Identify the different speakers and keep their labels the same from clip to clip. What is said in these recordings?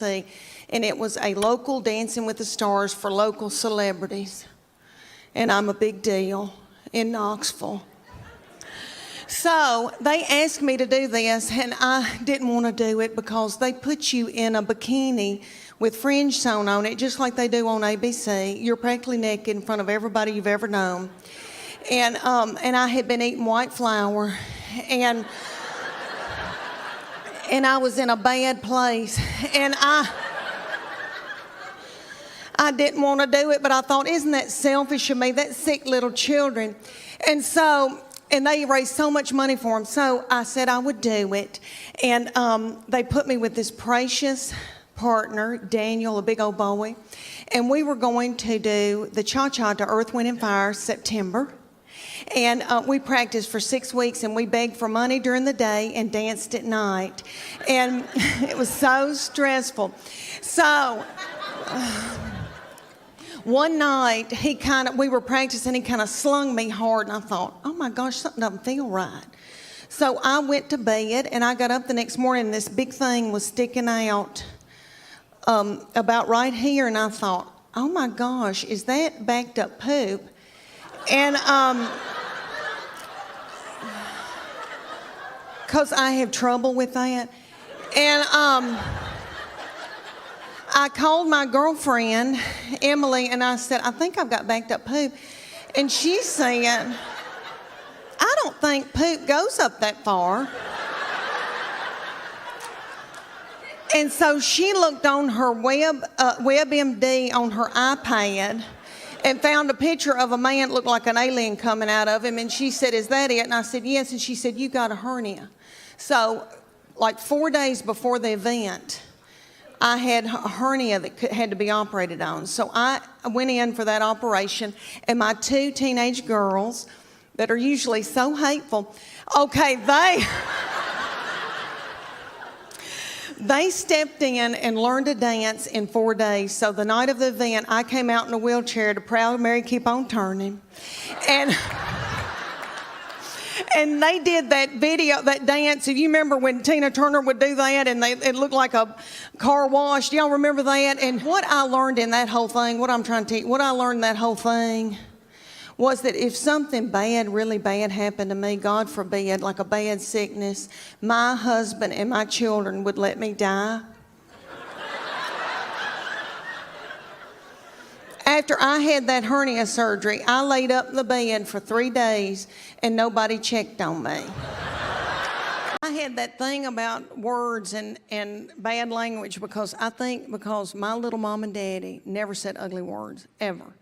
Speaker 1: and it was a local Dancing with the Stars for local celebrities. And I'm a big deal in Knoxville. So they asked me to do this, and I didn't want to do it because they put you in a bikini with fringe sewn on it, just like they do on ABC. You're practically naked in front of everybody you've ever known. And I had been eating white flour, and I was in a bad place, and I didn't want to do it, but I thought, isn't that selfish of me? That's sick little children. And they raised so much money for them. So I said I would do it. And they put me with this precious partner, Daniel, a big old boy. And we were going to do the cha-cha to Earth, Wind, and Fire, September. And we practiced for 6 weeks, and we begged for money during the day and danced at night. And it was so stressful. So one night, we were practicing, he kind of slung me hard, and I thought, oh my gosh, something doesn't feel right. So I went to bed, and I got up the next morning, and this big thing was sticking out about right here, and I thought, oh my gosh, is that backed up poop? And because I have trouble with that. And I called my girlfriend, Emily, and I said, I think I've got backed up poop. And she said, I don't think poop goes up that far. And so she looked on her WebMD on her iPad and found a picture of a man that looked like an alien coming out of him. And she said, is that it? And I said, yes. And she said, you got a hernia. So like 4 days before the event, I had a hernia that had to be operated on. So I went in for that operation, and my 2 teenage girls that are usually so hateful, okay, they stepped in and learned to dance in 4 days. So the night of the event, I came out in a wheelchair to Proud Mary Keep On Turning. And they did that video, that dance. If you remember when Tina Turner would do that and it looked like a car wash, do y'all remember that? And what I learned in that whole thing, what I'm trying to teach, what I learned in that whole thing was that if something bad, really bad happened to me, God forbid, like a bad sickness, my husband and my children would let me die. After I had that hernia surgery, I laid up in the bed for 3 days and nobody checked on me. I had that thing about words and bad language because my little mom and daddy never said ugly words, ever.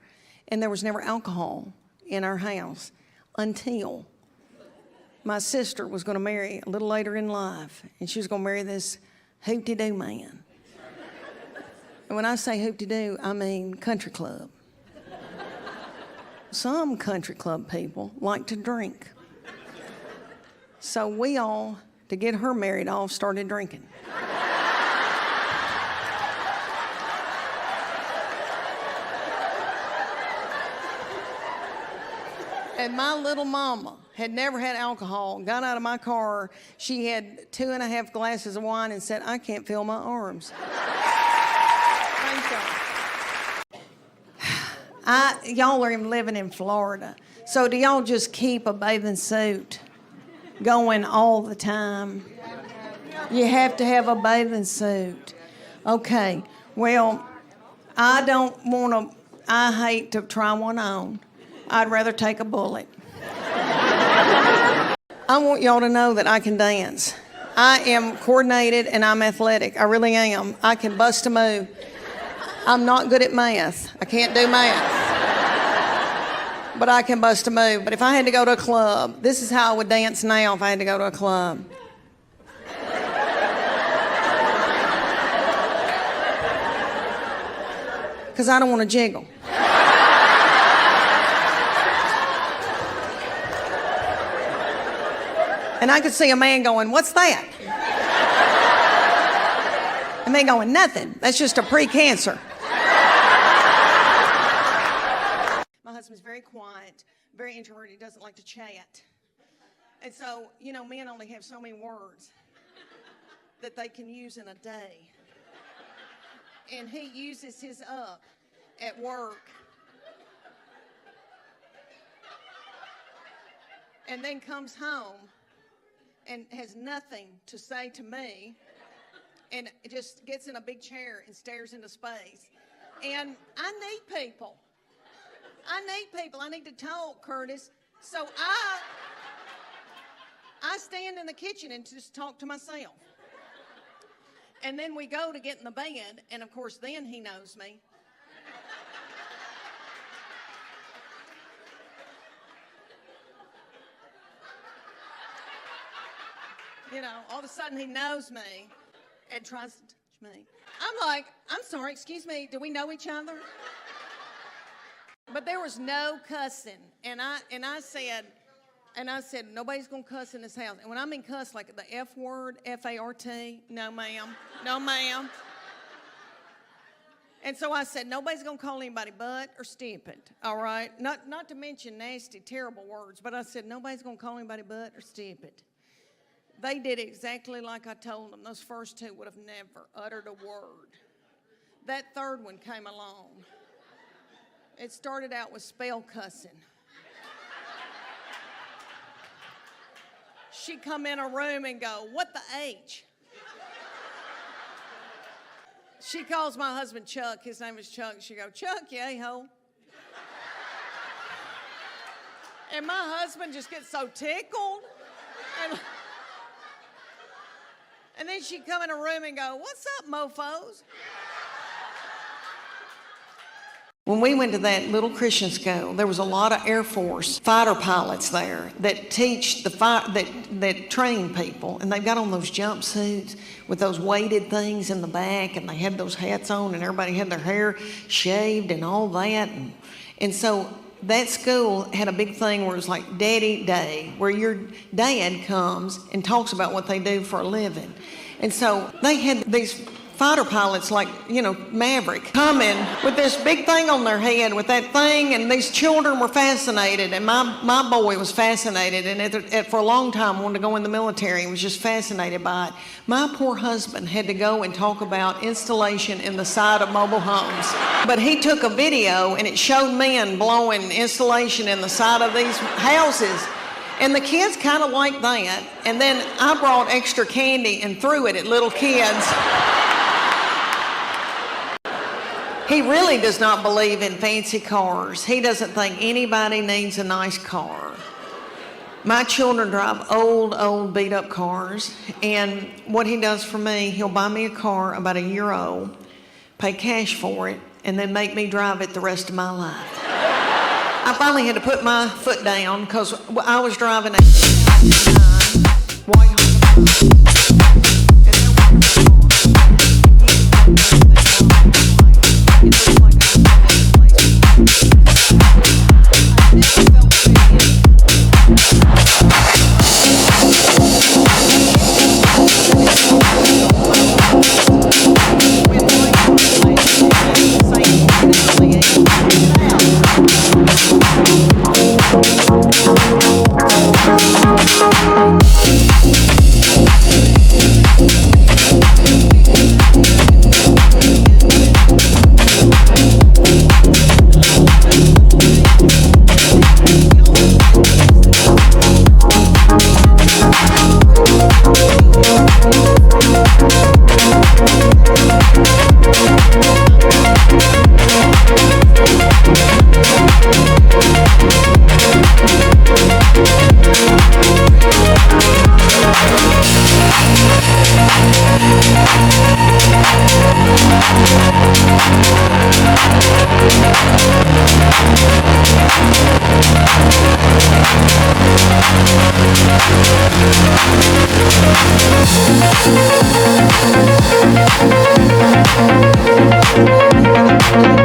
Speaker 1: And there was never alcohol in our house until my sister was going to marry a little later in life, and she was going to marry this hoop-de-doo man. And when I say hoop-de-doo, I mean country club. Some country club people like to drink. So we all, to get her married off, started drinking. And my little mama had never had alcohol, got out of my car. She had 2.5 glasses of wine and said, I can't feel my arms. Y'all are living in Florida. So do y'all just keep a bathing suit going all the time? You have to have a bathing suit. Okay, well, I hate to try one on. I'd rather take a bullet. I want y'all to know that I can dance. I am coordinated and I'm athletic. I really am. I can bust a move. I'm not good at math. I can't do math. But I can bust a move. But if I had to go to a club, this is how I would dance now if I had to go to a club. Because I don't want to jiggle. And I could see a man going, what's that? And they going, nothing. That's just a pre-cancer. My husband's very quiet, very introverted. He doesn't like to chat. And so, men only have so many words that they can use in a day. and he uses his up at work. And then comes home and has nothing to say to me and just gets in a big chair and stares into space. And I need people. I need to talk, Curtis. So I stand in the kitchen and just talk to myself. And then we go to get in the bed, and of course then he knows me. You know, all of a sudden he knows me and tries to touch me. I'm like, I'm sorry, excuse me, do we know each other? But there was no cussing. And I said, nobody's gonna cuss in this house. And when I mean cuss, like the F word, F-A-R-T, no ma'am, no ma'am. And so I said, nobody's gonna call anybody butt or stupid, all right? Not to mention nasty, terrible words, but I said, nobody's gonna call anybody butt or stupid. They did exactly like I told them. Those first two would have never uttered a word. That third one came along. It started out with spell cussing. She'd come in a room and go, what the H? She calls my husband Chuck. His name is Chuck. She go, Chuck, you a-hole. And my husband just gets so tickled. And then she'd come in a room and go, what's up, mofos? When we went to that little Christian school, there was a lot of Air Force fighter pilots there that teach that train people, and they've got on those jumpsuits with those weighted things in the back, and they had those hats on, and everybody had their hair shaved and all that, and so that school had a big thing where it was like Daddy Day, where your dad comes and talks about what they do for a living. And so they had these fighter pilots like, you know, Maverick, coming with this big thing on their head with that thing, and these children were fascinated, and my boy was fascinated, and for a long time wanted to go in the military and was just fascinated by it. My poor husband had to go and talk about installation in the side of mobile homes. But he took a video and it showed men blowing installation in the side of these houses. And the kids kind of liked that. And then I brought extra candy and threw it at little kids. He really does not believe in fancy cars. He doesn't think anybody needs a nice car. My children drive old, beat-up cars, and what he does for me, he'll buy me a car about a year old, pay cash for it, and then make me drive it the rest of my life. I finally had to put my foot down because I was driving a white Honda.